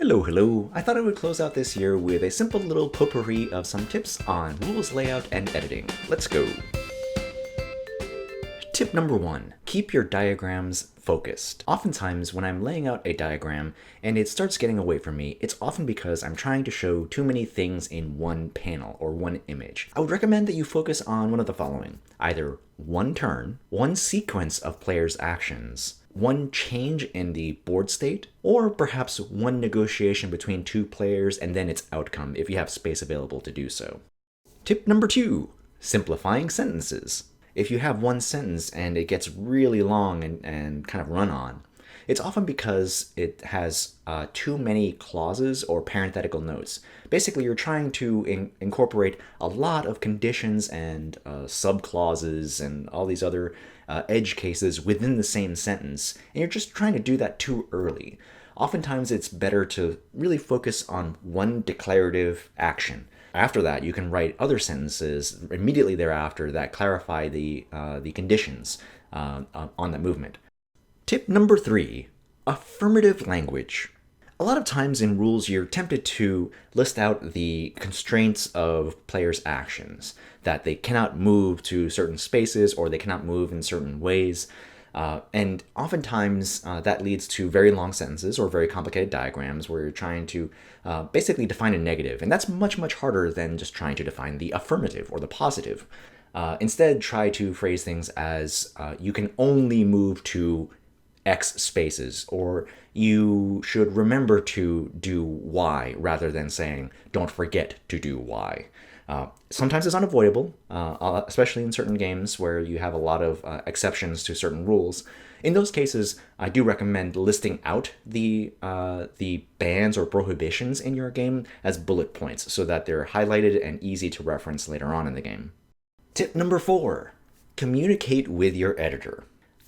Hello. I thought I would close out this year with a simple little potpourri of some tips on rules layout and editing. Let's go. Tip number 1, keep your diagrams focused. Oftentimes when I'm laying out a diagram and it starts getting away from me, it's often because I'm trying to show too many things in one panel or one image. I would recommend that you focus on one of the following: either one turn, one sequence of players' actions, one change in the board state, or perhaps one negotiation between two players and then its outcome if you have space available to do so. Tip number 2, simplifying sentences. If you have one sentence and it gets really long and kind of run on, it's often because it has too many clauses or parenthetical notes. Basically, you're trying to incorporate a lot of conditions and subclauses and all these other edge cases within the same sentence, and you're just trying to do that too early. Oftentimes, it's better to really focus on one declarative action. After that, you can write other sentences immediately thereafter that clarify the conditions on that movement. Tip number 3, affirmative language. A lot of times in rules, you're tempted to list out the constraints of players' actions, that they cannot move to certain spaces or they cannot move in certain ways. And oftentimes that leads to very long sentences or very complicated diagrams where you're trying to basically define a negative. And that's much, much harder than just trying to define the affirmative or the positive. Instead, try to phrase things as you can only move to X spaces, or you should remember to do Y, rather than saying don't forget to do Y. Sometimes it's unavoidable, especially in certain games where you have a lot of exceptions to certain rules. In those cases, I do recommend listing out the bans or prohibitions in your game as bullet points so that they're highlighted and easy to reference later on in the game. Tip number 4, communicate with your editor.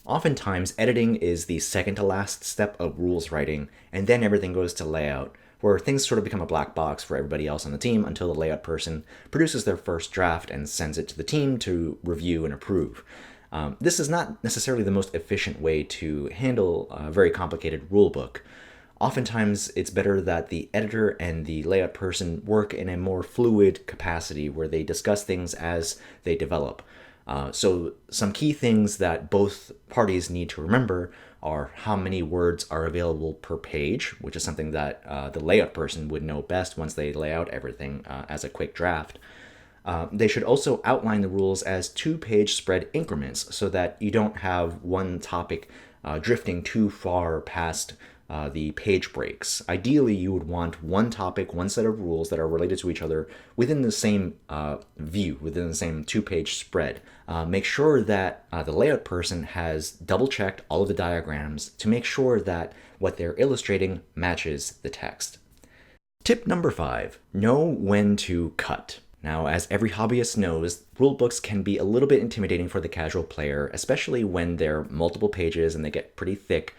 Oftentimes, editing is the second to last step of rules writing, and then everything goes to layout, where things sort of become a black box for everybody else on the team until the layout person produces their first draft and sends it to the team to review and approve. This is not necessarily the most efficient way to handle a very complicated rulebook. Oftentimes, it's better that the editor and the layout person work in a more fluid capacity where they discuss things as they develop. So some key things that both parties need to remember are how many words are available per page, which is something that the layout person would know best once they lay out everything as a quick draft. They should also outline the rules as 2-page spread increments so that you don't have one topic drifting too far past the page breaks. Ideally, you would want one topic, one set of rules that are related to each other within the same view, within the same 2-page spread. Make sure that the layout person has double-checked all of the diagrams to make sure that what they're illustrating matches the text. Tip number 5, know when to cut. Now, as every hobbyist knows, rulebooks can be a little bit intimidating for the casual player, especially when they're multiple pages and they get pretty thick.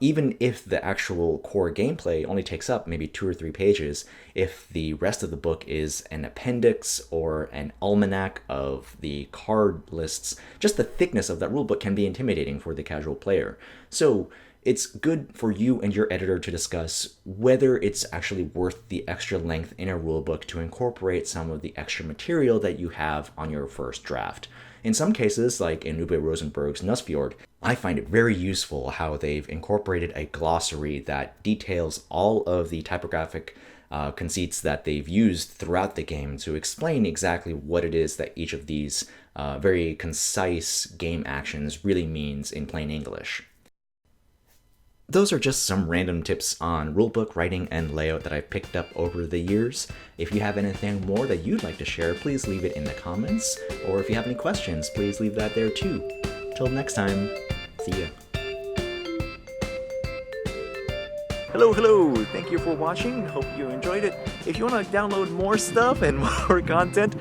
Even if the actual core gameplay only takes up maybe 2 or 3 pages, if the rest of the book is an appendix or an almanac of the card lists, just the thickness of that rulebook can be intimidating for the casual player. So it's good for you and your editor to discuss whether it's actually worth the extra length in a rulebook to incorporate some of the extra material that you have on your first draft. In some cases, like in Uwe Rosenberg's Nussfjord, I find it very useful how they've incorporated a glossary that details all of the typographic conceits that they've used throughout the game to explain exactly what it is that each of these very concise game actions really means in plain English. Those are just some random tips on rulebook writing and layout that I've picked up over the years. If you have anything more that you'd like to share, please leave it in the comments. Or if you have any questions, please leave that there too. Till next time, see ya. Hello! Thank you for watching. Hope you enjoyed it. If you want to download more stuff and more content,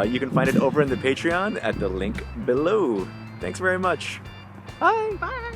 you can find it over in the Patreon at the link below. Thanks very much. Bye!